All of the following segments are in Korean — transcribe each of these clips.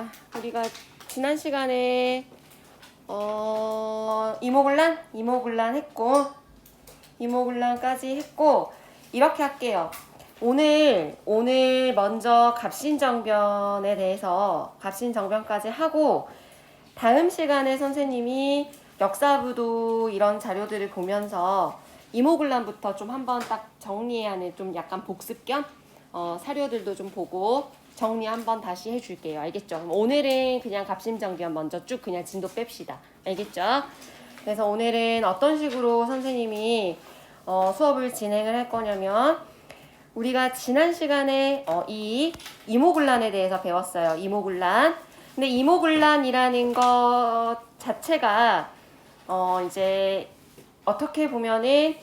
자, 우리가 지난 시간에 이모군란 했고 이모군란까지 했고 이렇게 할게요. 오늘 먼저 갑신정변에 대해서 갑신정변까지 하고 다음 시간에 선생님이 역사부도 이런 자료들을 보면서 이모군란부터 좀 한번 딱 정리해야 하는 좀 약간 복습 겸 사료들도 좀 보고 정리 한번 다시 해줄게요. 알겠죠? 오늘은 그냥 갑신정변 먼저 쭉 그냥 진도 뺍시다. 알겠죠? 그래서 오늘은 어떤 식으로 선생님이 수업을 진행을 할 거냐면 우리가 지난 시간에 이 이모군란에 대해서 배웠어요. 이모군란. 근데 이모군란이라는 것 자체가 이제 어떻게 보면은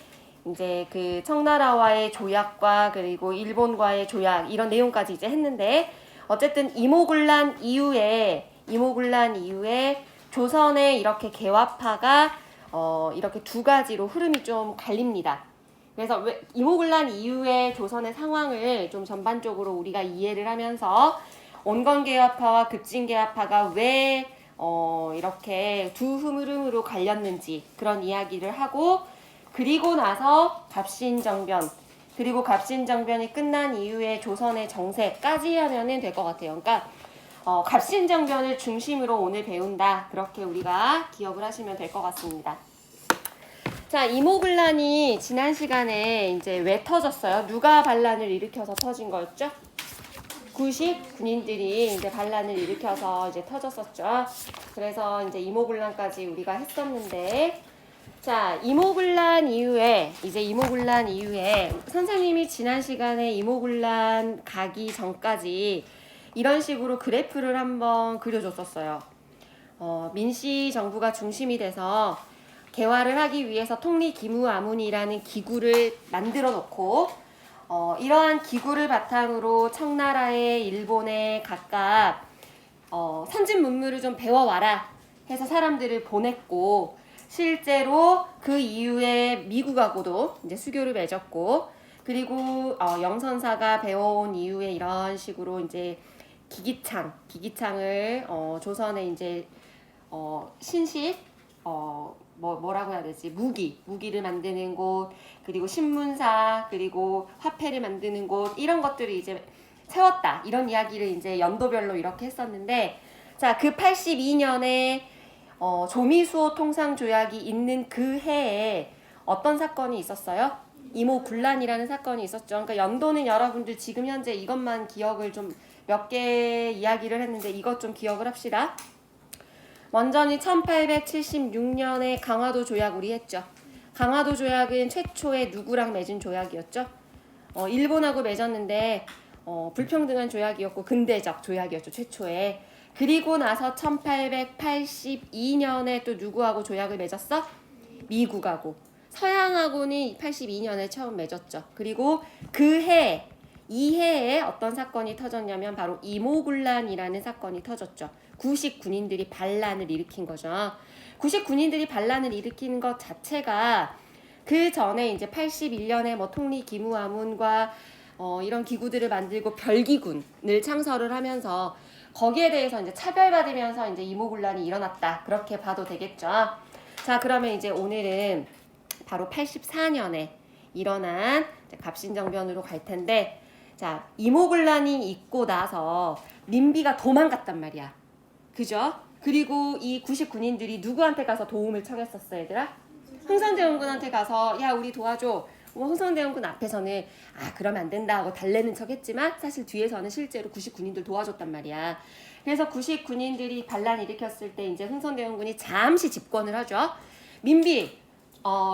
이제 그 청나라와의 조약과 그리고 일본과의 조약 이런 내용까지 이제 했는데 어쨌든 이모군란 이후에 조선의 이렇게 개화파가 이렇게 두 가지로 흐름이 좀 갈립니다. 그래서 이모군란 이후에 조선의 상황을 좀 전반적으로 우리가 이해를 하면서 온건개화파와 급진개화파가 왜 이렇게 두 흐름으로 갈렸는지 그런 이야기를 하고 그리고 나서 갑신정변 그리고 갑신정변이 끝난 이후에 조선의 정세까지 하면은 될 것 같아요. 그러니까 갑신정변을 중심으로 오늘 배운다. 그렇게 우리가 기억을 하시면 될 것 같습니다. 자, 이모군란이 지난 시간에 이제 왜 터졌어요? 누가 반란을 일으켜서 터진 거였죠? 구식 군인들이 이제 반란을 일으켜서 이제 터졌었죠. 그래서 이제 이모군란까지 우리가 했었는데, 자, 이모군란 이후에 선생님이 지난 시간에 이모군란 가기 전까지 이런 식으로 그래프를 한번 그려줬었어요. 민씨 정부가 중심이 돼서 개화를 하기 위해서 통리기무아문이라는 기구를 만들어 놓고 이러한 기구를 바탕으로 청나라에 일본에 각각 선진 문물을 좀 배워와라 해서 사람들을 보냈고 실제로 그 이후에 미국하고도 이제 수교를 맺었고 그리고 영선사가 배워온 이후에 이런 식으로 이제 기기창을 조선에 이제 신식 뭐라고 해야 되지? 무기를 만드는 곳, 그리고 신문사, 그리고 화폐를 만드는 곳, 이런 것들을 이제 세웠다. 이런 이야기를 이제 연도별로 이렇게 했었는데, 자, 그 82년에 조미수호 통상조약이 있는 그 해에 어떤 사건이 있었어요? 이모군란이라는 사건이 있었죠. 그러니까 연도는 여러분들 지금 현재 이것만 기억을 좀 몇 개 이야기를 했는데 이것 좀 기억을 합시다. 먼저는 1876년에 강화도 조약 우리 했죠. 강화도 조약은 최초에 누구랑 맺은 조약이었죠? 일본하고 맺었는데 불평등한 조약이었고 근대적 조약이었죠. 최초에. 그리고 나서 1882년에 또 누구하고 조약을 맺었어? 미국하고. 서양하고는 82년에 처음 맺었죠. 그리고 이 해에 어떤 사건이 터졌냐면 바로 이모군란이라는 사건이 터졌죠. 구식 군인들이 반란을 일으킨 거죠. 구식 군인들이 반란을 일으킨 것 자체가 그 전에 이제 81년에 뭐 통리기무아문과 이런 기구들을 만들고 별기군을 창설을 하면서 거기에 대해서 이제 차별받으면서 이제 이모군란이 일어났다. 그렇게 봐도 되겠죠. 자, 그러면 이제 오늘은 바로 84년에 일어난 갑신정변으로 갈 텐데, 자, 이모군란이 있고 나서 민비가 도망갔단 말이야. 그죠? 그리고 이 구식 군인들이 누구한테 가서 도움을 청했었어, 얘들아? 흥선대원군한테 가서 야, 우리 도와줘. 흥선대원군 앞에서는 그러면 안 된다 하고 달래는 척 했지만 사실 뒤에서는 실제로 구식 군인들 도와줬단 말이야. 그래서 구식 군인들이 반란 일으켰을 때 이제 흥선대원군이 잠시 집권을 하죠. 민비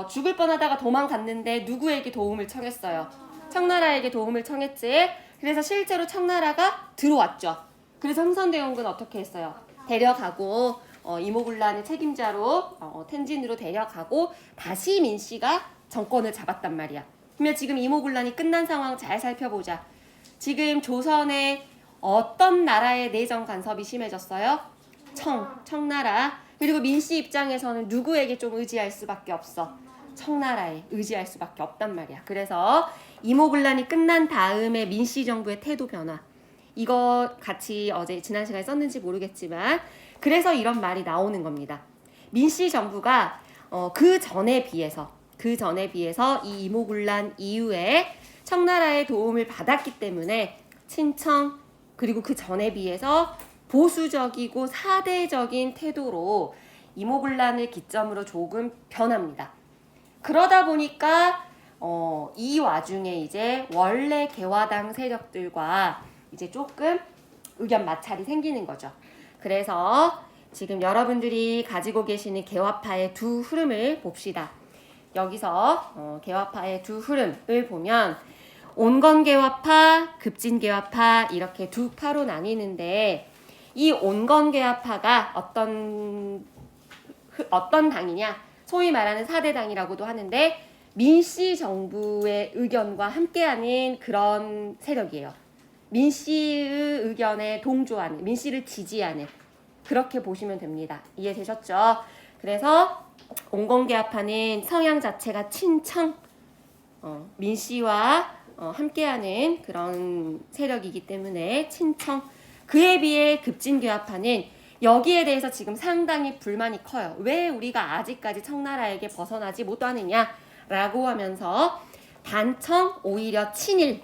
죽을 뻔하다가 도망갔는데 누구에게 도움을 청했어요? 청나라에게 도움을 청했지. 그래서 실제로 청나라가 들어왔죠. 그래서 흥선대원군 어떻게 했어요? 데려가고 이모군란의 책임자로 텐진으로 데려가고 다시 민씨가 정권을 잡았단 말이야. 그러면 지금 이모군란이 끝난 상황 잘 살펴보자. 지금 조선에 어떤 나라의 내정 간섭이 심해졌어요? 청나라. 그리고 민씨 입장에서는 누구에게 좀 의지할 수밖에 없어? 청나라에 의지할 수밖에 없단 말이야. 그래서 이모군란이 끝난 다음에 민씨 정부의 태도 변화. 이거 같이 어제 지난 시간에 썼는지 모르겠지만 그래서 이런 말이 나오는 겁니다. 민씨 정부가 그 전에 비해서 이 이모군란 이후에 청나라의 도움을 받았기 때문에 친청 그리고 그 전에 비해서 보수적이고 사대적인 태도로 이모군란을 기점으로 조금 변합니다. 그러다 보니까 이 와중에 이제 원래 개화당 세력들과 이제 조금 의견 마찰이 생기는 거죠. 그래서 지금 여러분들이 가지고 계시는 개화파의 두 흐름을 봅시다. 여기서 개화파의 두 흐름을 보면 온건개화파, 급진개화파 이렇게 두 파로 나뉘는데 이 온건개화파가 어떤 당이냐? 소위 말하는 4대당이라고도 하는데 민씨 정부의 의견과 함께하는 그런 세력이에요. 민씨의 의견에 동조하는, 민씨를 지지하는 그렇게 보시면 됩니다. 이해되셨죠? 그래서 온건개화파는 성향 자체가 친청, 민씨와 함께하는 그런 세력이기 때문에 친청. 그에 비해 급진개화파는 여기에 대해서 지금 상당히 불만이 커요. 왜 우리가 아직까지 청나라에게 벗어나지 못하느냐라고 하면서 반청 오히려 친일.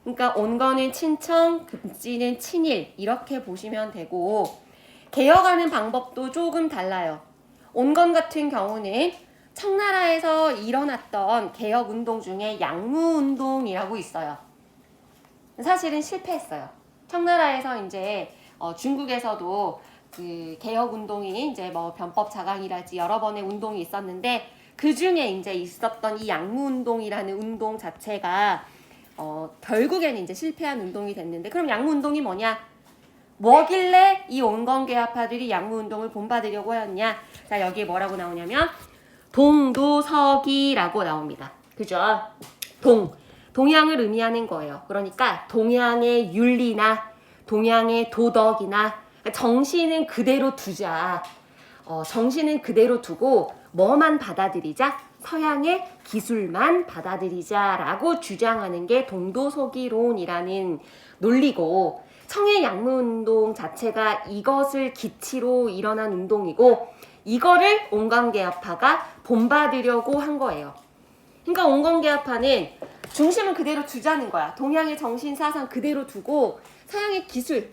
그러니까 온건은 친청, 급진은 친일 이렇게 보시면 되고 개혁하는 방법도 조금 달라요. 온건 같은 경우는 청나라에서 일어났던 개혁운동 중에 양무운동이라고 있어요. 사실은 실패했어요. 청나라에서 이제 중국에서도 그 개혁운동이 이제 뭐 변법 자강이랄지 여러 번의 운동이 있었는데 그 중에 이제 있었던 이 양무운동이라는 운동 자체가 결국에는 이제 실패한 운동이 됐는데 그럼 양무운동이 뭐냐? 뭐길래 이 온건개화파들이 양무운동을 본받으려고 하였냐? 자, 여기에 뭐라고 나오냐면 동도서기라고 나옵니다. 그죠? 동양을 의미하는 거예요. 그러니까 동양의 윤리나 동양의 도덕이나 정신은 그대로 두자. 정신은 그대로 두고 뭐만 받아들이자? 서양의 기술만 받아들이자라고 주장하는 게 동도서기론이라는 논리고 청해 양무운동 자체가 이것을 기치로 일어난 운동이고 이거를 온건개화파가 본받으려고 한 거예요. 그러니까 온건개화파는 중심은 그대로 두자는 거야. 동양의 정신 사상 그대로 두고 서양의 기술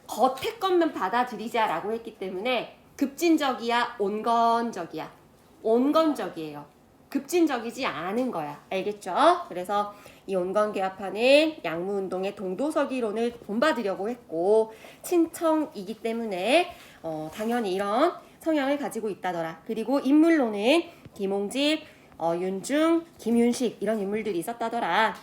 겉에 것만 받아들이자라고 했기 때문에 급진적이야 온건적이야. 온건적이에요. 급진적이지 않은 거야. 알겠죠? 그래서 이 온건개화파는 양무운동의 동도서기론을 본받으려고 했고 친청이기 때문에 당연히 이런 성향을 가지고 있다더라. 그리고 인물로는 김홍집, 윤중, 김윤식 이런 인물들이 있었다더라.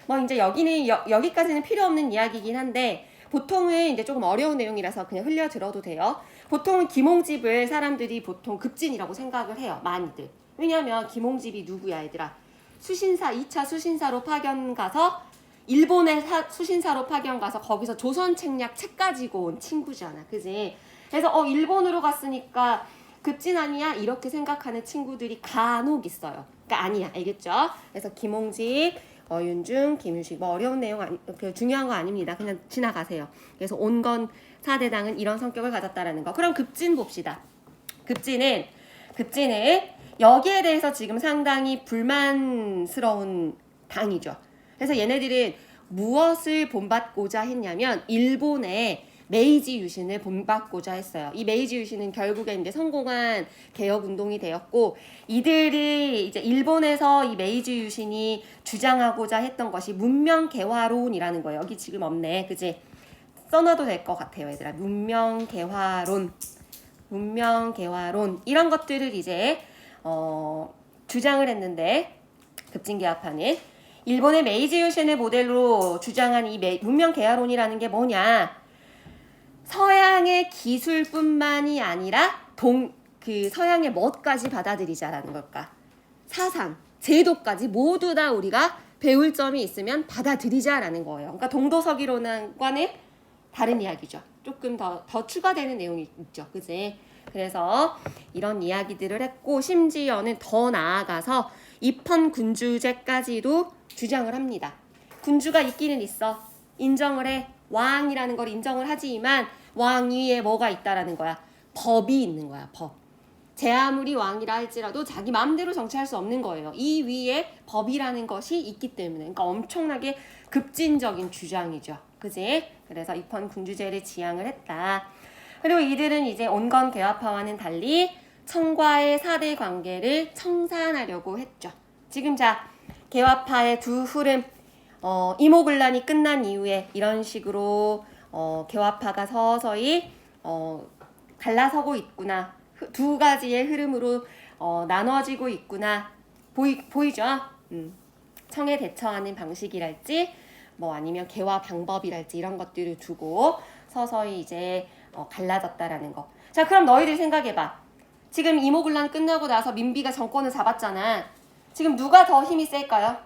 뭐 이제 여기까지는 필요 없는 이야기이긴 한데 보통은 이제 조금 어려운 내용이라서 그냥 흘려 들어도 돼요. 보통은 김홍집을 사람들이 보통 급진이라고 생각을 해요. 많이들. 왜냐하면 김홍집이 누구야 얘들아? 2차 수신사로 파견 가서 일본에 수신사로 파견 가서 거기서 조선 책략 책 가지고 온 친구잖아. 그지? 그래서 일본으로 갔으니까 급진 아니야? 이렇게 생각하는 친구들이 간혹 있어요. 그러니까 아니야. 알겠죠? 그래서 김홍집, 윤중, 김윤식 뭐 어려운 내용 중요한 거 아닙니다. 그냥 지나가세요. 그래서 온건 4대당은 이런 성격을 가졌다라는 거. 그럼 급진 봅시다. 급진은 여기에 대해서 지금 상당히 불만스러운 당이죠. 그래서 얘네들은 무엇을 본받고자 했냐면 일본의 메이지 유신을 본받고자 했어요. 이 메이지 유신은 결국에 이제 성공한 개혁 운동이 되었고 이들이 이제 일본에서 이 메이지 유신이 주장하고자 했던 것이 문명 개화론이라는 거예요. 여기 지금 없네. 그지? 써놔도 될 것 같아요, 얘들아. 문명 개화론 이런 것들을 이제 주장을 했는데 급진개화파는 일본의 메이지 유신을 모델로 주장한 이 문명 개화론이라는 게 뭐냐? 서양의 기술뿐만이 아니라 그 서양의 멋까지 받아들이자라는 걸까? 사상, 제도까지 모두 다 우리가 배울 점이 있으면 받아들이자라는 거예요. 그러니까 동도서기론과는 다른 이야기죠. 조금 더 추가되는 내용이 있죠. 그지? 그래서 이런 이야기들을 했고 심지어는 더 나아가서 입헌군주제까지도 주장을 합니다. 군주가 있기는 있어. 인정을 해. 왕이라는 걸 인정을 하지만 왕 위에 뭐가 있다라는 거야? 법이 있는 거야. 법. 제 아무리 왕이라 할지라도 자기 마음대로 정치할 수 없는 거예요. 이 위에 법이라는 것이 있기 때문에. 그러니까 엄청나게 급진적인 주장이죠. 그지? 그래서 입헌 군주제를 지향을 했다. 그리고 이들은 이제 온건 개화파와는 달리 청과의 4대 관계를 청산하려고 했죠. 지금 자, 개화파의 두 흐름, 이모군란이 끝난 이후에 이런 식으로 개화파가 서서히 갈라서고 있구나. 두 가지의 흐름으로 나눠지고 있구나. 보이죠? 청에 대처하는 방식이랄지 뭐 아니면 개화 방법이랄지 이런 것들을 두고 서서히 이제 갈라졌다라는 거. 자, 그럼 너희들 생각해봐. 지금 이모군란 끝나고 나서 민비가 정권을 잡았잖아. 지금 누가 더 힘이 셀까요?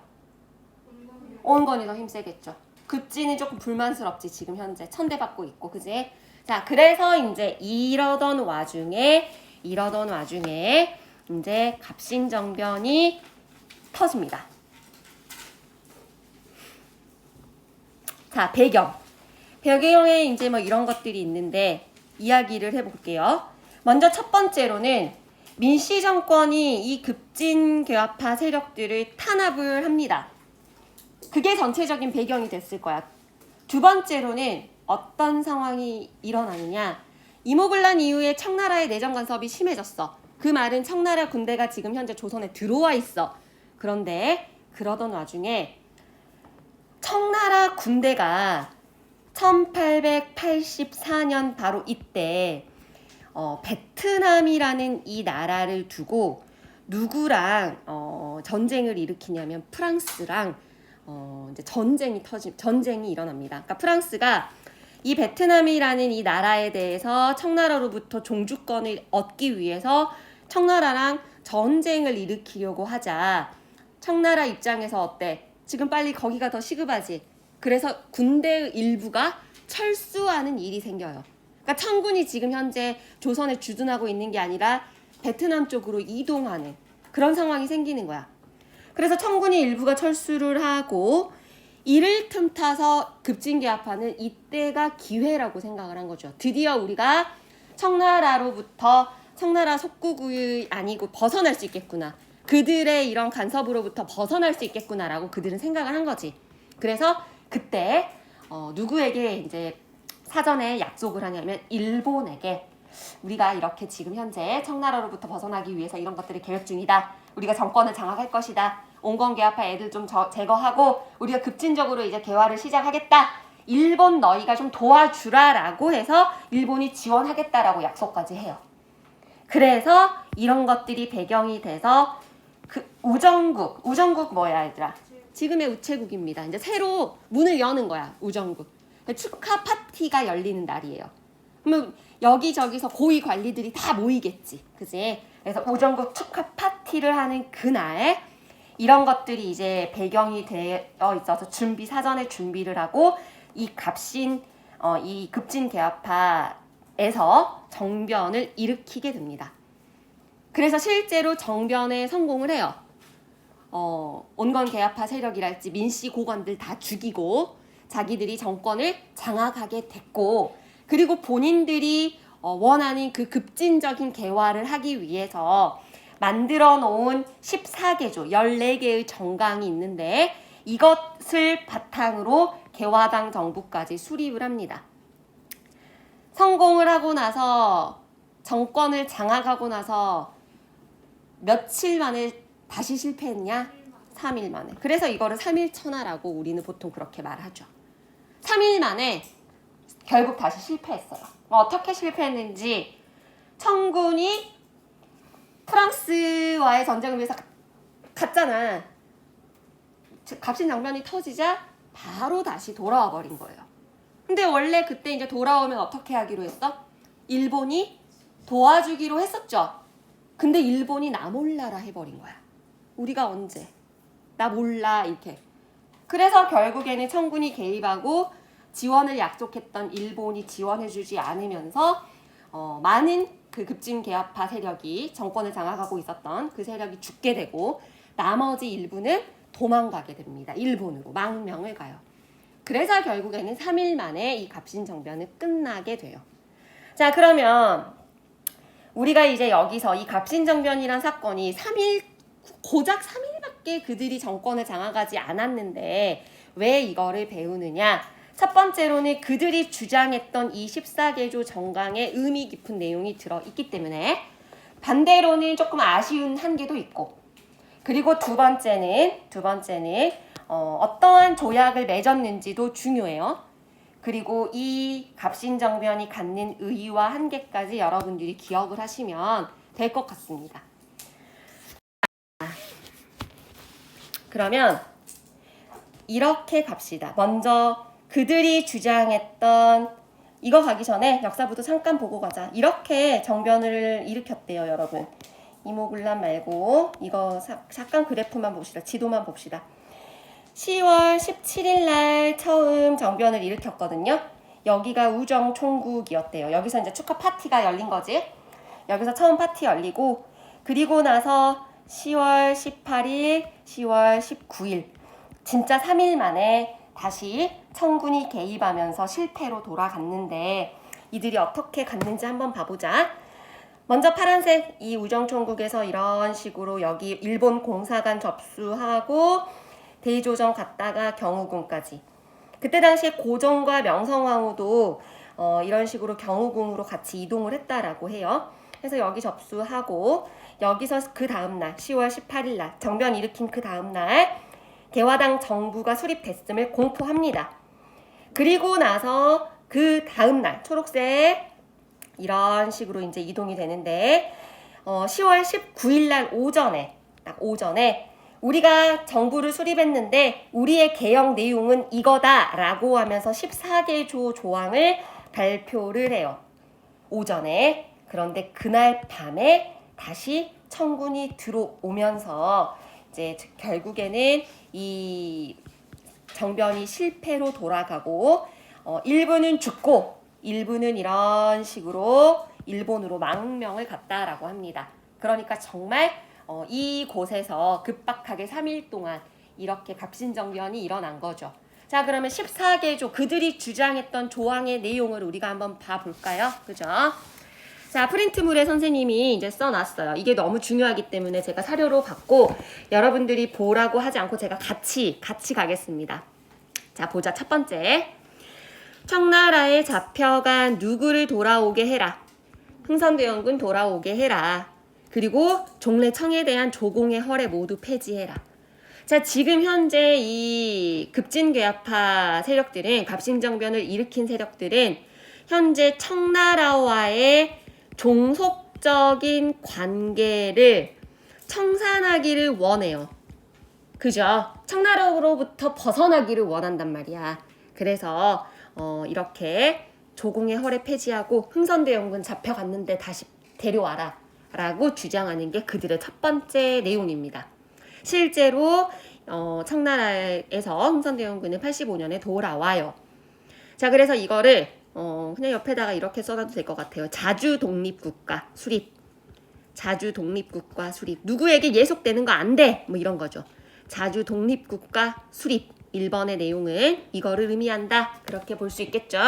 온건이 더 힘세겠죠. 급진이 조금 불만스럽지. 지금 현재 천대받고 있고, 그지? 자, 그래서 이제 이러던 와중에 이제 갑신정변이 터집니다. 자, 배경에 이제 뭐 이런 것들이 있는데 이야기를 해볼게요. 먼저 첫 번째로는 민씨 정권이 이 급진개화파 세력들을 탄압을 합니다. 그게 전체적인 배경이 됐을 거야. 두 번째로는 어떤 상황이 일어나느냐. 이모군란 이후에 청나라의 내정 간섭이 심해졌어. 그 말은 청나라 군대가 지금 현재 조선에 들어와 있어. 그런데 그러던 와중에 청나라 군대가 1884년 바로 이때 베트남이라는 이 나라를 두고 누구랑 전쟁을 일으키냐면 프랑스랑 이제 전쟁이 일어납니다. 그러니까 프랑스가 이 베트남이라는 이 나라에 대해서 청나라로부터 종주권을 얻기 위해서 청나라랑 전쟁을 일으키려고 하자. 청나라 입장에서 어때? 지금 빨리 거기가 더 시급하지. 그래서 군대의 일부가 철수하는 일이 생겨요. 그러니까 청군이 지금 현재 조선에 주둔하고 있는 게 아니라 베트남 쪽으로 이동하는 그런 상황이 생기는 거야. 그래서 청군이 일부가 철수를 하고 이를 틈타서 급진개화파는 이때가 기회라고 생각을 한 거죠. 드디어 우리가 청나라 속국이 아니고 벗어날 수 있겠구나. 그들의 이런 간섭으로부터 벗어날 수 있겠구나라고 그들은 생각을 한 거지. 그래서 그때 누구에게 이제 사전에 약속을 하냐면 일본에게 우리가 이렇게 지금 현재 청나라로부터 벗어나기 위해서 이런 것들을 계획 중이다. 우리가 정권을 장악할 것이다. 온건개화파 애들 좀 제거하고 우리가 급진적으로 이제 개화를 시작하겠다. 일본 너희가 좀 도와주라라고 해서 일본이 지원하겠다라고 약속까지 해요. 그래서 이런 것들이 배경이 돼서 그 우정국 뭐야 얘들아? 지금의 우체국입니다. 이제 새로 문을 여는 거야. 우정국. 축하 파티가 열리는 날이에요. 그러면 여기저기서 고위 관리들이 다 모이겠지. 그지? 그래서 우정국 축하 파티를 하는 그날 이런 것들이 이제 배경이 되어 있어서 사전에 준비를 하고 이 급진개화파에서 정변을 일으키게 됩니다. 그래서 실제로 정변에 성공을 해요. 온건개화파 세력이랄지 민씨 고관들 다 죽이고 자기들이 정권을 장악하게 됐고 그리고 본인들이 원하는 그 급진적인 개화를 하기 위해서 만들어 놓은 14개조, 14개의 정강이 있는데 이것을 바탕으로 개화당 정부까지 수립을 합니다. 성공을 하고 나서 정권을 장악하고 나서 며칠 만에 다시 실패했냐? 3일 만에. 그래서 이거를 3일천하라고 우리는 보통 그렇게 말하죠. 3일 만에 결국 다시 실패했어요. 어떻게 실패했는지 청군이 프랑스와의 전쟁을 위해서 갔잖아. 갑신정변이 터지자 바로 다시 돌아와 버린 거예요. 근데 원래 그때 이제 돌아오면 어떻게 하기로 했어? 일본이 도와주기로 했었죠. 근데 일본이 나 몰라라 해버린 거야. 우리가 언제? 나 몰라 이렇게. 그래서 결국에는 청군이 개입하고 지원을 약속했던 일본이 지원해주지 않으면서 많은 그 급진개화파 세력이 정권을 장악하고 있었던 그 세력이 죽게 되고 나머지 일부는 도망가게 됩니다. 일본으로 망명을 가요. 그래서 결국에는 3일 만에 이 갑신정변은 끝나게 돼요. 자, 그러면 우리가 이제 여기서 이 갑신정변이란 사건이 고작 3일밖에 그들이 정권을 장악하지 않았는데 왜 이거를 배우느냐? 첫 번째로는 그들이 주장했던 이 14개조 정강에 의미 깊은 내용이 들어있기 때문에, 반대로는 조금 아쉬운 한계도 있고, 그리고 두 번째는 어떠한 조약을 맺었는지도 중요해요. 그리고 이 갑신정변이 갖는 의의와 한계까지 여러분들이 기억을 하시면 될 것 같습니다. 그러면 이렇게 갑시다. 먼저 그들이 주장했던, 이거 가기 전에 역사부도 잠깐 보고 가자. 이렇게 정변을 일으켰대요, 여러분. 이모군란 말고 이거 잠깐 그래프만 봅시다. 지도만 봅시다. 10월 17일 날 처음 정변을 일으켰거든요. 여기가 우정총국이었대요. 여기서 이제 축하 파티가 열린 거지. 여기서 처음 파티 열리고, 그리고 나서 10월 18일, 10월 19일 진짜 3일 만에 다시 청군이 개입하면서 실패로 돌아갔는데, 이들이 어떻게 갔는지 한번 봐보자. 먼저 파란색 이 우정총국에서 이런 식으로 여기 일본 공사관 접수하고 대조정 갔다가 경우궁까지. 그때 당시에 고종과 명성황후도 이런 식으로 경우궁으로 같이 이동을 했다라고 해요. 그래서 여기 접수하고 여기서 그 다음날 10월 18일 날 정변 일으킨 그 다음날 개화당 정부가 수립됐음을 공포합니다. 그리고 나서 그 다음날 초록색 이런 식으로 이제 이동이 되는데 10월 19일 날 오전에, 딱 오전에 우리가 정부를 수립했는데 우리의 개혁 내용은 이거다라고 하면서 14개조 조항을 발표를 해요. 오전에. 그런데 그날 밤에 다시 청군이 들어오면서 이제 결국에는 이 정변이 실패로 돌아가고 일부는 죽고 일부는 이런 식으로 일본으로 망명을 갔다라고 합니다. 그러니까 정말 이곳에서 급박하게 3일 동안 이렇게 갑신정변이 일어난 거죠. 자, 그러면 14개조 그들이 주장했던 조항의 내용을 우리가 한번 봐볼까요? 그죠? 자, 프린트물에 선생님이 이제 써놨어요. 이게 너무 중요하기 때문에 제가 사료로 받고 여러분들이 보라고 하지 않고 제가 같이 가겠습니다. 자, 보자. 첫 번째. 청나라에 잡혀간 누구를 돌아오게 해라. 흥선대원군 돌아오게 해라. 그리고 종래청에 대한 조공의 허례 모두 폐지해라. 자, 지금 현재 이 급진괴합파 세력들은, 갑신정변을 일으킨 세력들은 현재 청나라와의 종속적인 관계를 청산하기를 원해요. 그죠? 청나라로부터 벗어나기를 원한단 말이야. 그래서 이렇게 조공의 허례 폐지하고 흥선대원군 잡혀갔는데 다시 데려와라 라고 주장하는 게 그들의 첫 번째 내용입니다. 실제로 청나라에서 흥선대원군은 85년에 돌아와요. 자, 그래서 이거를 그냥 옆에다가 이렇게 써놔도 될 것 같아요. 자주 독립국가 수립. 자주 독립국가 수립. 누구에게 예속되는 거 안 돼. 뭐 이런 거죠. 자주 독립국가 수립. 1번의 내용은 이거를 의미한다. 그렇게 볼 수 있겠죠.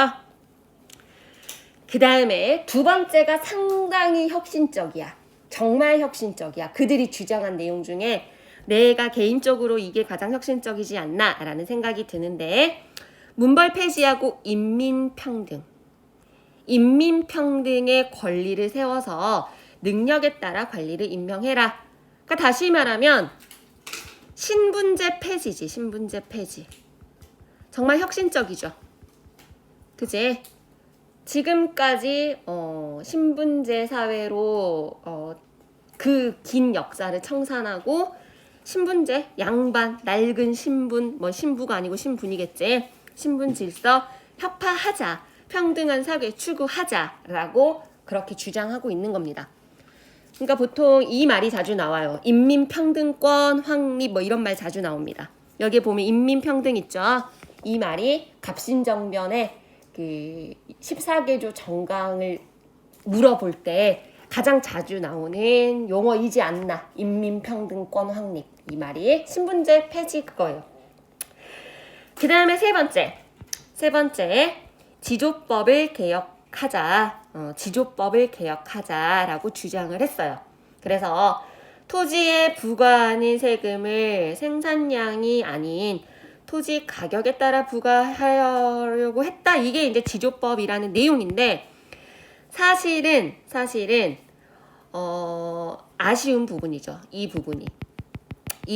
그 다음에 두 번째가 상당히 혁신적이야. 정말 혁신적이야. 그들이 주장한 내용 중에 내가 개인적으로 이게 가장 혁신적이지 않나 라는 생각이 드는데, 문벌 폐지하고 인민평등. 인민평등의 권리를 세워서 능력에 따라 관리를 임명해라. 그러니까 다시 말하면 신분제 폐지지. 신분제 폐지. 정말 혁신적이죠. 그지? 지금까지 신분제 사회로 그 긴 역사를 청산하고 신분제, 양반, 낡은 신분, 뭐 신부가 아니고 신분이겠지. 신분 질서 혁파하자. 평등한 사회 추구하자라고 그렇게 주장하고 있는 겁니다. 그러니까 보통 이 말이 자주 나와요. 인민평등권 확립 뭐 이런 말 자주 나옵니다. 여기에 보면 인민평등 있죠. 이 말이 갑신정변의 그 14개조 정강을 물어볼 때 가장 자주 나오는 용어이지 않나. 인민평등권 확립. 이 말이 신분제 폐지 그거예요. 그 다음에 세 번째. 세 번째, 지조법을 개혁하자. 지조법을 개혁하자라고 주장을 했어요. 그래서 토지에 부과하는 세금을 생산량이 아닌 토지 가격에 따라 부과하려고 했다. 이게 이제 지조법이라는 내용인데 사실은 아쉬운 부분이죠. 이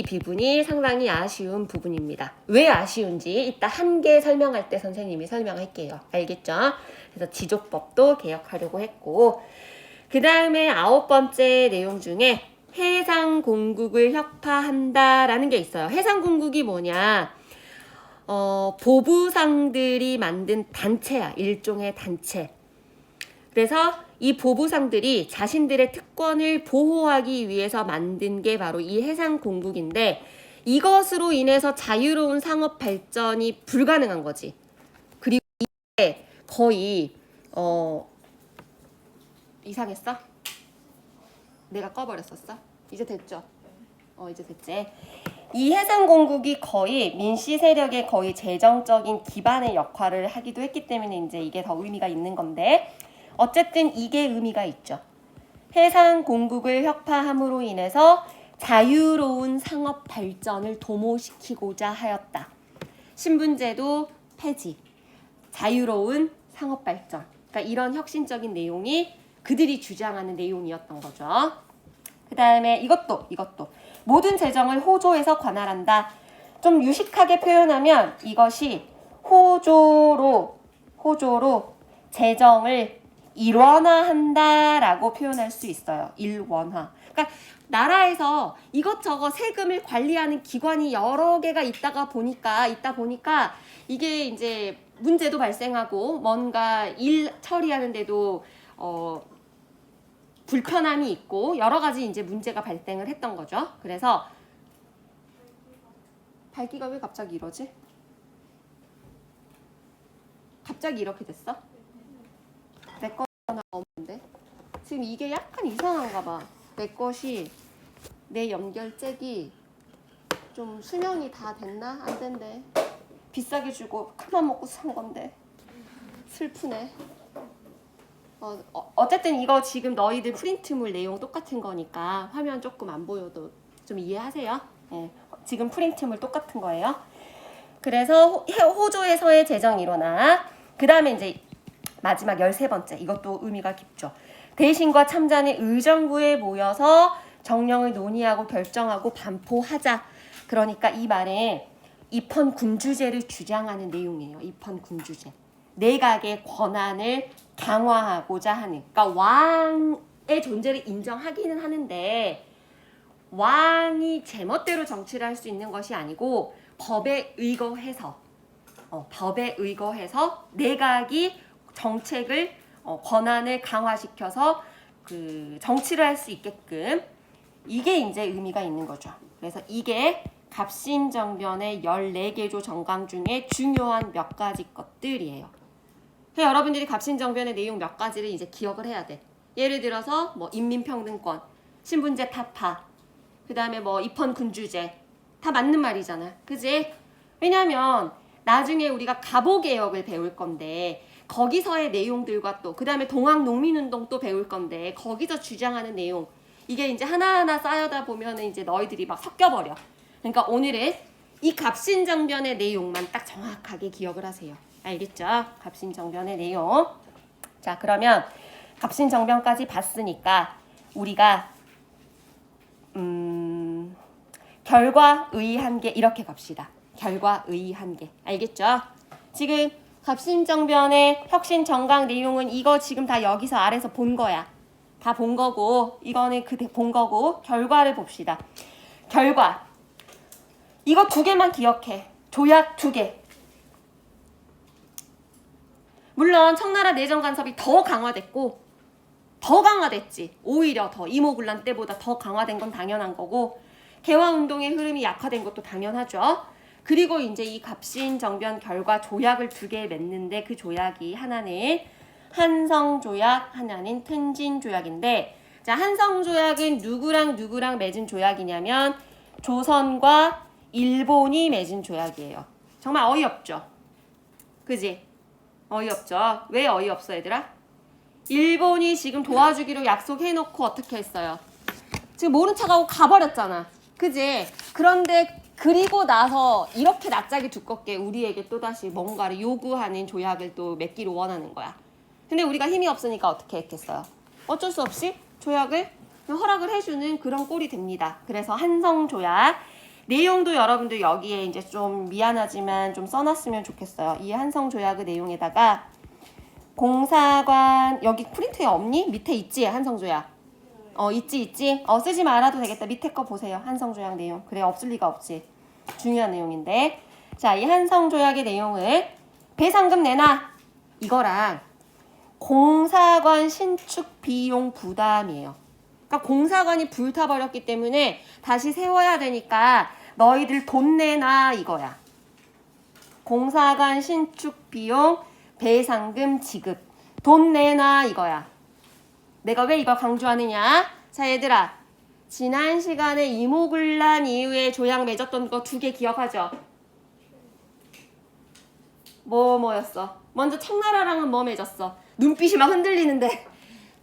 부분이 상당히 아쉬운 부분입니다. 왜 아쉬운지 이따 한개 설명할 때 선생님이 설명할게요. 알겠죠? 그래서 지조법도 개혁하려고 했고 그 다음에 9번째 내용 중에 해상공국을 혁파한다라는 게 있어요. 해상공국이 뭐냐? 보부상들이 만든 단체야. 일종의 단체. 그래서 이 보부상들이 자신들의 특권을 보호하기 위해서 만든 게 바로 이 해상공국인데 이것으로 인해서 자유로운 상업 발전이 불가능한 거지. 그리고 이게 거의 이상했어? 내가 꺼버렸었어? 이제 됐죠? 이제 됐지. 이 해상공국이 거의 민씨 세력의 거의 재정적인 기반의 역할을 하기도 했기 때문에 이제 이게 더 의미가 있는 건데 어쨌든 이게 의미가 있죠. 해상공국을 혁파함으로 인해서 자유로운 상업 발전을 도모시키고자 하였다. 신분제도 폐지, 자유로운 상업 발전. 그러니까 이런 혁신적인 내용이 그들이 주장하는 내용이었던 거죠. 그 다음에 이것도 모든 재정을 호조에서 관할한다. 좀 유식하게 표현하면 이것이 호조로 재정을 일원화한다라고 표현할 수 있어요. 일원화. 그러니까 나라에서 이것저것 세금을 관리하는 기관이 여러 개가 있다 보니까 이게 이제 문제도 발생하고 뭔가 일 처리하는데도 불편함이 있고 여러 가지 이제 문제가 발생을 했던 거죠. 그래서 밝기가 왜 갑자기 이러지? 갑자기 이렇게 됐어? 내 거 하나 없는데 지금 이게 약간 이상한가 봐. 내 것이 내 연결잭이 좀 수명이 다 됐나? 안 된대. 비싸게 주고 큰맘 먹고 산 건데 슬프네. 어쨌든 이거 지금 너희들 프린트물 내용 똑같은 거니까 화면 조금 안 보여도 좀 이해하세요. 네, 지금 프린트물 똑같은 거예요. 그래서 호조에서의 재정 일원화. 그 다음에 이제 마지막 13번째. 이것도 의미가 깊죠. 대신과 참잔의 의정부에 모여서 정령을 논의하고 결정하고 반포하자. 그러니까 이 말에 입헌군주제를 주장하는 내용이에요. 입헌군주제. 내각의 권한을 강화하고자 하는. 그러니까 왕의 존재를 인정하기는 하는데 왕이 제멋대로 정치를 할 수 있는 것이 아니고 법에 의거해서 내각이 정책을 권한을 강화시켜서 그 정치를 할 수 있게끔 이게 이제 의미가 있는 거죠. 그래서 이게 갑신정변의 14개조 정강 중에 중요한 몇 가지 것들이에요. 그래서 여러분들이 갑신정변의 내용 몇 가지를 이제 기억을 해야 돼. 예를 들어서 뭐 인민평등권, 신분제 타파, 그 다음에 뭐 입헌군주제 다 맞는 말이잖아. 그지? 왜냐면 나중에 우리가 갑오개혁을 배울 건데 거기서의 내용들과 또 그 다음에 동학농민운동 또 배울 건데 거기서 주장하는 내용 이게 이제 하나하나 쌓여다 보면 이제 너희들이 막 섞여버려. 그러니까 오늘은 이 갑신정변의 내용만 딱 정확하게 기억을 하세요. 알겠죠? 갑신정변의 내용. 자, 그러면 갑신정변까지 봤으니까 우리가 결과의한계 이렇게 갑시다. 결과의한계. 알겠죠? 지금 갑신정변의 혁신정강 내용은 이거 지금 다 여기서 아래서 본 거야. 다 본 거고 이거는 본 거고 결과를 봅시다. 결과. 이거 2개만 기억해. 조약 2개. 물론 청나라 내정 간섭이 더 강화됐지. 오히려 더 이모군란 때보다 더 강화된 건 당연한 거고 개화운동의 흐름이 약화된 것도 당연하죠. 그리고 이제 이 갑신정변 결과 조약을 2개 맺는데 그 조약이 하나는 한성조약, 하나는 텐진조약인데 자, 한성조약은 누구랑 맺은 조약이냐면 조선과 일본이 맺은 조약이에요. 정말 어이없죠. 그지? 어이없죠? 왜 어이없어 얘들아? 일본이 지금 도와주기로 약속해놓고 어떻게 했어요? 지금 모른 척하고 가버렸잖아. 그지? 그런데 그리고 나서 이렇게 낯짝이 두껍게 우리에게 또다시 뭔가를 요구하는 조약을 또 맺기로 원하는 거야. 근데 우리가 힘이 없으니까 어떻게 했겠어요? 어쩔 수 없이 조약을 허락을 해주는 그런 꼴이 됩니다. 그래서 한성조약 내용도 여러분들 여기에 이제 좀 미안하지만 좀 써놨으면 좋겠어요. 이 한성조약의 내용에다가 공사관 여기 프린트에 없니? 밑에 있지 한성조약. 있지. 쓰지 말아도 되겠다. 밑에 거 보세요. 한성조약 내용. 그래 없을 리가 없지. 중요한 내용인데. 자, 이 한성조약의 내용을 배상금 내놔. 이거랑 공사관 신축 비용 부담이에요. 그러니까 공사관이 불타버렸기 때문에 다시 세워야 되니까 너희들 돈 내놔 이거야. 공사관 신축 비용 배상금 지급. 돈 내놔 이거야. 내가 왜 이걸 강조하느냐? 자, 얘들아. 지난 시간에 이모군란 이후에 조약 맺었던 거 2개 기억하죠? 뭐였어? 먼저 청나라랑은 뭐 맺었어? 눈빛이 막 흔들리는데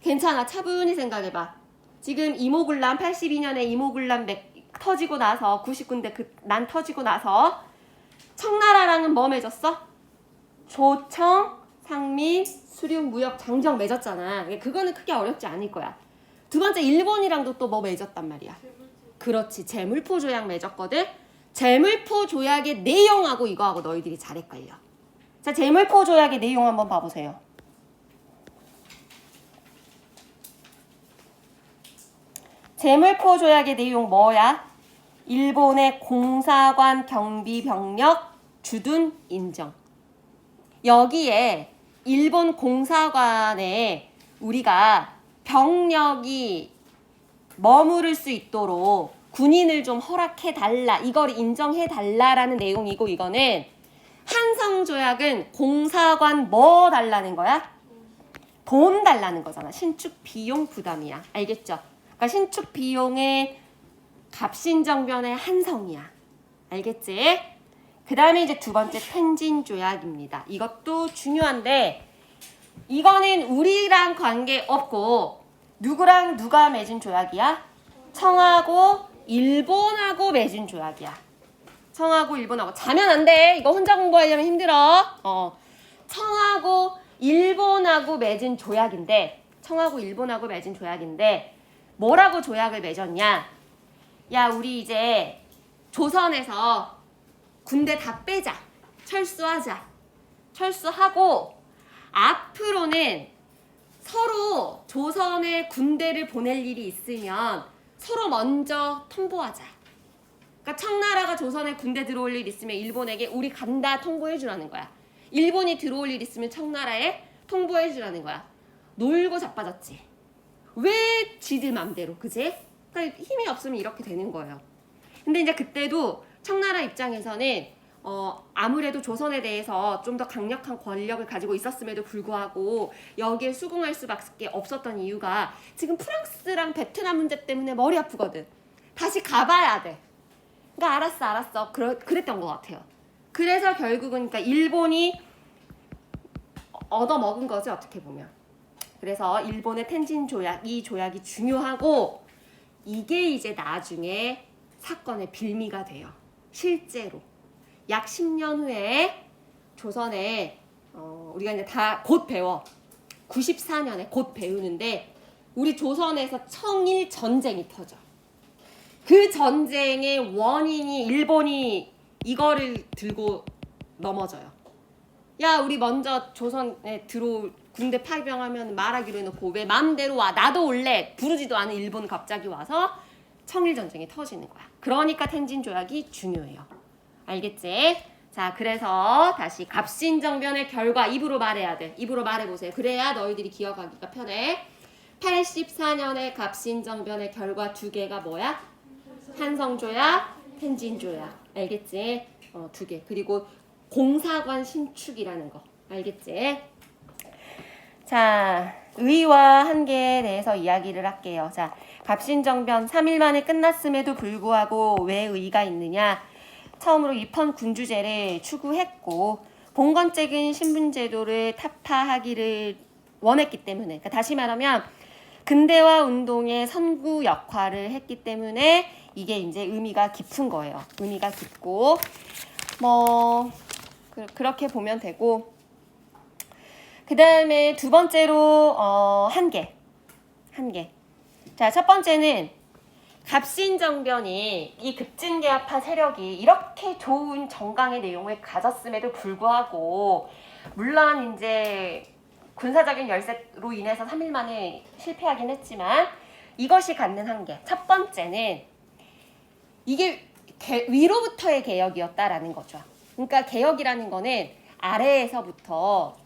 괜찮아. 차분히 생각해봐. 지금 이모군란 82년에 이모군란 터지고 나서 99인데 난 터지고 나서 청나라랑은 뭐 맺었어? 조청, 상민, 수륙, 무역, 장정 맺었잖아. 그거는 크게 어렵지 않을 거야. 두 번째 일본이랑도 또 뭐 맺었단 말이야. 그렇지. 재물포 조약 맺었거든. 재물포 조약의 내용하고 이거하고 너희들이 잘 헷갈려. 자, 재물포 조약의 내용 한번 봐보세요. 재물포 조약의 내용 뭐야? 일본의 공사관 경비 병력 주둔 인정. 여기에 일본 공사관에 우리가 병력이 머무를 수 있도록 군인을 좀 허락해달라. 이걸 인정해달라라는 내용이고 이거는 한성조약은 공사관 뭐 달라는 거야? 돈 달라는 거잖아. 신축 비용 부담이야. 알겠죠? 그러니까 신축 비용의 갑신정변의 한성이야. 알겠지? 그 다음에 이제 두 번째 텐진조약입니다. 이것도 중요한데 이거는 우리랑 관계없고 누구랑 누가 맺은 조약이야? 청하고 일본하고 맺은 조약이야. 청하고 일본하고. 자면 안 돼. 이거 혼자 공부하려면 힘들어. 청하고 일본하고 맺은 조약인데 뭐라고 조약을 맺었냐? 야, 우리 이제 조선에서 군대 다 빼자. 철수하자. 철수하고 앞으로는 서로 조선에 군대를 보낼 일이 있으면 서로 먼저 통보하자. 그러니까 청나라가 조선에 군대 들어올 일 있으면 일본에게 우리 간다 통보해 주라는 거야. 일본이 들어올 일 있으면 청나라에 통보해 주라는 거야. 놀고 자빠졌지. 왜 지들 맘대로, 그지? 그러니까 힘이 없으면 이렇게 되는 거예요. 근데 이제 그때도 청나라 입장에서는 아무래도 조선에 대해서 좀 더 강력한 권력을 가지고 있었음에도 불구하고 여기에 수긍할 수밖에 없었던 이유가 지금 프랑스랑 베트남 문제 때문에 머리 아프거든. 다시 가봐야 돼. 그러니까 알았어. 그랬던 것 같아요. 그래서 결국은 그러니까 일본이 얻어먹은 거지 어떻게 보면. 그래서 일본의 텐진 조약, 이 조약이 중요하고 이게 이제 나중에 사건의 빌미가 돼요. 실제로. 약 10년 후에 조선에 우리가 이제 다 곧 배워. 94년에 곧 배우는데 우리 조선에서 청일 전쟁이 터져. 그 전쟁의 원인이 일본이 이거를 들고 넘어져요. 야, 우리 먼저 조선에 들어올 군대 파병하면 말하기로 해놓고 왜 마음대로 와. 나도 올래. 부르지도 않은 일본 갑자기 와서 청일 전쟁이 터지는 거야. 그러니까 텐진 조약이 중요해요. 알겠지? 자, 그래서 다시 갑신정변의 결과 입으로 말해야 돼. 입으로 말해보세요. 그래야 너희들이 기억하기가 편해. 84년의 갑신정변의 결과 2개가 뭐야? 한성조약, 텐진조약. 알겠지? 2개. 그리고 공사관 신축이라는 거. 알겠지? 자, 의와 한계에 대해서 이야기를 할게요. 자, 갑신정변 3일 만에 끝났음에도 불구하고 왜 의가 있느냐? 처음으로 입헌 군주제를 추구했고 봉건적인 신분제도를 타파하기를 원했기 때문에, 그러니까 다시 말하면 근대화 운동의 선구 역할을 했기 때문에 이게 이제 의미가 깊은 거예요. 의미가 깊고 뭐 그렇게 보면 되고, 그 다음에 두 번째로 한계. 자, 첫 번째는 갑신정변이 이 급진개혁파 세력이 이렇게 좋은 정강의 내용을 가졌음에도 불구하고, 물론 이제 군사적인 열세로 인해서 3일 만에 실패하긴 했지만 이것이 갖는 한계. 첫 번째는 이게 위로부터의 개혁이었다라는 거죠. 그러니까 개혁이라는 거는 아래에서부터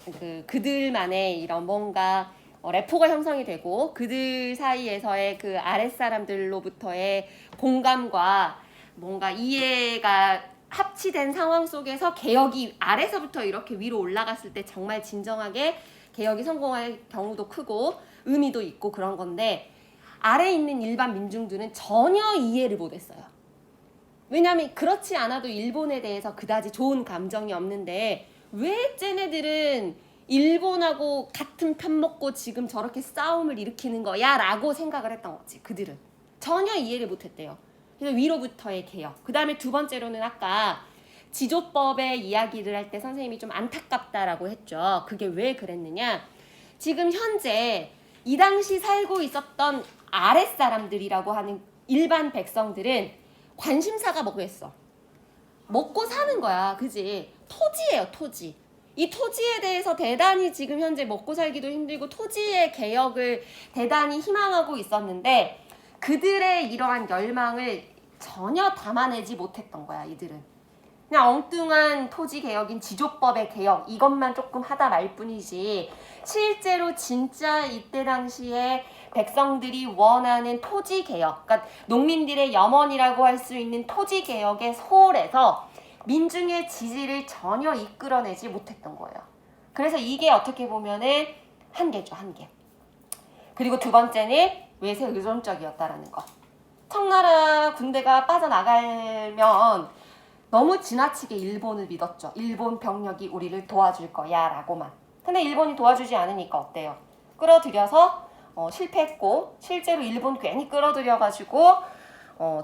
그들만의 이런 뭔가 레포가 형성이 되고 그들 사이에서의 그 아랫사람들로부터의 공감과 뭔가 이해가 합치된 상황 속에서 개혁이 아래서부터 이렇게 위로 올라갔을 때 정말 진정하게 개혁이 성공할 경우도 크고 의미도 있고 그런 건데, 아래에 있는 일반 민중들은 전혀 이해를 못했어요. 왜냐하면 그렇지 않아도 일본에 대해서 그다지 좋은 감정이 없는데 왜 쟤네들은 일본하고 같은 편 먹고 지금 저렇게 싸움을 일으키는 거야? 라고 생각을 했던 거지. 그들은 전혀 이해를 못했대요. 그래서 위로부터의 개혁. 그 다음에 두 번째로는 아까 지조법의 이야기를 할 때 선생님이 좀 안타깝다라고 했죠. 그게 왜 그랬느냐? 지금 현재 이 당시 살고 있었던 아랫사람들이라고 하는 일반 백성들은 관심사가 뭐겠어? 먹고 사는 거야. 그지? 토지예요, 토지. 이 토지에 대해서 대단히 지금 현재 먹고 살기도 힘들고 토지의 개혁을 대단히 희망하고 있었는데 그들의 이러한 열망을 전혀 담아내지 못했던 거야, 이들은. 그냥 엉뚱한 토지 개혁인 지조법의 개혁 이것만 조금 하다 말 뿐이지, 실제로 진짜 이때 당시에 백성들이 원하는 토지 개혁, 그러니까 농민들의 염원이라고 할 수 있는 토지 개혁의 소홀해서 민중의 지지를 전혀 이끌어내지 못했던 거예요. 그래서 이게 어떻게 보면은 한계죠, 한계. 그리고 두 번째는 외세 의존적이었다라는 거. 청나라 군대가 빠져나가면 너무 지나치게 일본을 믿었죠. 일본 병력이 우리를 도와줄 거야 라고만. 근데 일본이 도와주지 않으니까 어때요? 끌어들여서 실패했고, 실제로 일본 괜히 끌어들여가지고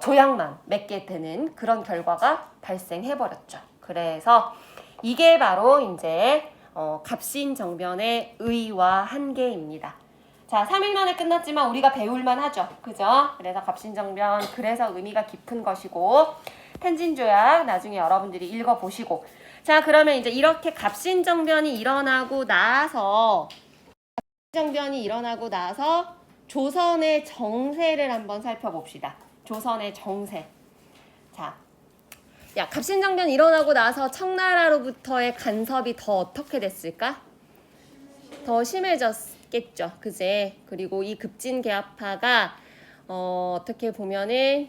조약만 맺게 되는 그런 결과가 발생해버렸죠. 그래서 이게 바로 이제 갑신정변의 의의와 한계입니다. 자, 3일 만에 끝났지만 우리가 배울만 하죠. 그죠? 그래서 갑신정변, 그래서 의미가 깊은 것이고, 텐진조약 나중에 여러분들이 읽어보시고, 자, 그러면 이제 이렇게 갑신정변이 일어나고 나서 조선의 정세를 한번 살펴봅시다. 조선의 정세. 자, 야, 갑신정변 일어나고 나서 청나라로부터의 간섭이 더 어떻게 됐을까? 더 심해졌겠죠, 그제? 그리고 이 급진개혁파가 어떻게 보면은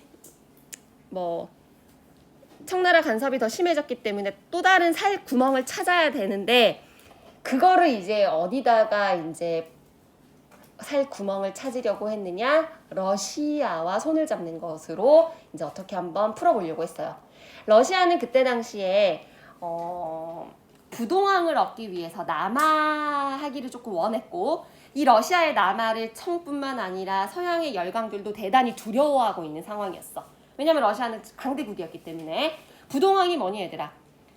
청나라 간섭이 더 심해졌기 때문에 또 다른 살 구멍을 찾아야 되는데, 그거를 이제 어디다가 이제 살 구멍을 찾으려고 했느냐? 러시아와 손을 잡는 것으로 이제 어떻게 한번 풀어보려고 했어요. 러시아는 그때 당시에 부동항을 얻기 위해서 남하하기를 조금 원했고, 이 러시아의 남하를 청뿐만 아니라 서양의 열강들도 대단히 두려워하고 있는 상황이었어. 왜냐면 러시아는 강대국이었기 때문에. 부동항이 뭐니 얘들아?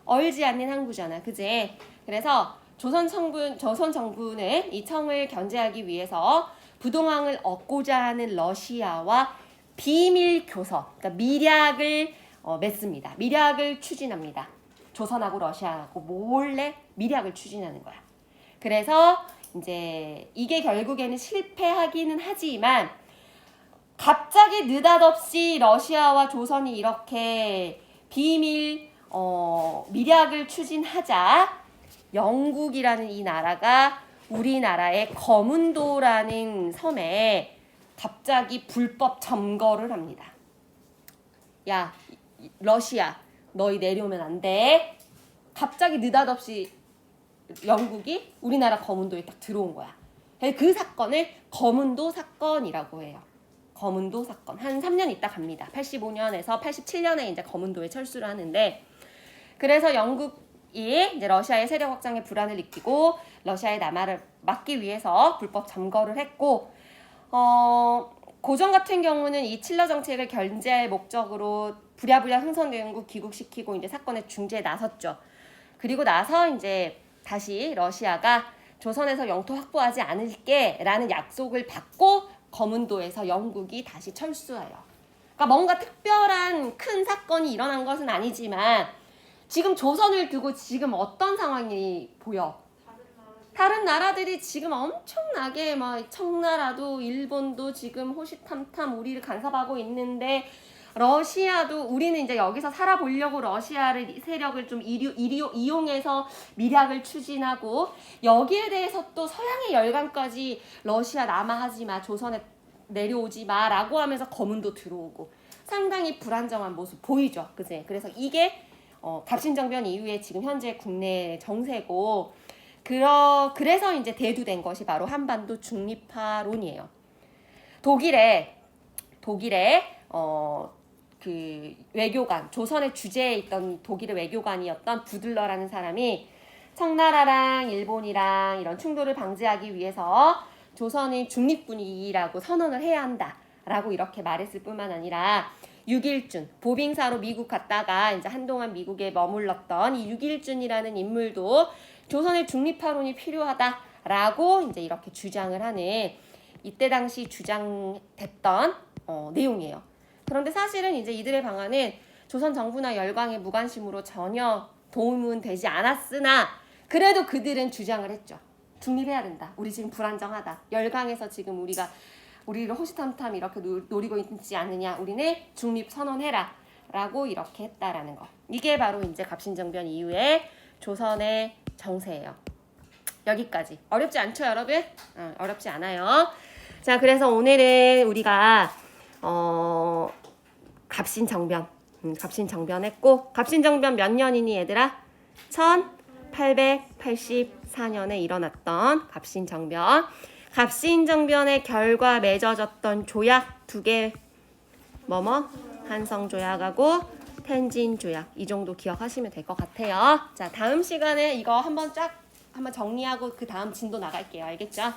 얼지 않는 항구잖아, 그제? 그래서 조선 정부는 이 청을 견제하기 위해서 부동항을 얻고자 하는 러시아와 비밀 교서, 그러니까 미략을 맺습니다. 미략을 추진합니다. 조선하고 러시아하고 몰래 미략을 추진하는 거야. 그래서 이제 이게 결국에는 실패하기는 하지만, 갑자기 느닷없이 러시아와 조선이 이렇게 비밀 미략을 추진하자 영국이라는 이 나라가 우리나라의 거문도라는 섬에 갑자기 불법 점거를 합니다. 야, 러시아, 너희 내려오면 안 돼. 갑자기 느닷없이 영국이 우리나라 거문도에 딱 들어온 거야. 그 사건을 거문도 사건이라고 해요. 거문도 사건. 한 3년 있다 갑니다. 85년에서 87년에 이제 거문도에 철수를 하는데, 그래서 영국 이제 러시아의 세력 확장에 불안을 느끼고 러시아의 남하를 막기 위해서 불법 점거를 했고 고전 같은 경우는 이 칠러 정책을 견제할 목적으로 부랴부랴 흥선대원국 귀국시키고 이제 사건의 중재에 나섰죠. 그리고 나서 이제 다시 러시아가 조선에서 영토 확보하지 않을게라는 약속을 받고 거문도에서 영국이 다시 철수해요. 그러니까 뭔가 특별한 큰 사건이 일어난 것은 아니지만 지금 조선을 두고 지금 어떤 상황이 보여? 다른 나라들이 지금 엄청나게 막 청나라도 일본도 지금 호시탐탐 우리를 간섭하고 있는데 러시아도 우리는 이제 여기서 살아보려고 러시아를 세력을 좀 이용해서 미략을 추진하고 여기에 대해서 또 서양의 열강까지 러시아 남하하지 마 조선에 내려오지 마라고 하면서 거문도 들어오고 상당히 불안정한 모습 보이죠, 그지? 그래서 이게 갑신정변 이후에 지금 현재 국내 정세고 그래서 이제 대두된 것이 바로 한반도 중립화론이에요. 독일의 그 외교관, 조선의 주재에 있던 독일의 외교관이었던 부들러라는 사람이 청나라랑 일본이랑 이런 충돌을 방지하기 위해서 조선이 중립군이라고 선언을 해야 한다라고 이렇게 말했을 뿐만 아니라 육일준, 보빙사로 미국 갔다가 이제 한동안 미국에 머물렀던 이 육일준이라는 인물도 조선의 중립화론이 필요하다라고 이제 이렇게 주장을 하는 이때 당시 주장됐던 내용이에요. 그런데 사실은 이제 이들의 방안은 조선 정부나 열강의 무관심으로 전혀 도움은 되지 않았으나 그래도 그들은 주장을 했죠. 중립해야 된다. 우리 지금 불안정하다. 열강에서 지금 우리를 호시탐탐 이렇게 노리고 있지 않느냐. 우리는 중립 선언해라. 라고 이렇게 했다라는 거. 이게 바로 이제 갑신정변 이후에 조선의 정세예요. 여기까지. 어렵지 않죠, 여러분? 어렵지 않아요. 자, 그래서 오늘은 우리가 갑신정변 했고 갑신정변 몇 년이니 얘들아? 1884년에 일어났던 갑신정변의 결과 맺어졌던 조약 2개 한성조약하고 텐진조약 이 정도 기억하시면 될 것 같아요. 자, 다음 시간에 이거 한번 정리하고 그 다음 진도 나갈게요. 알겠죠?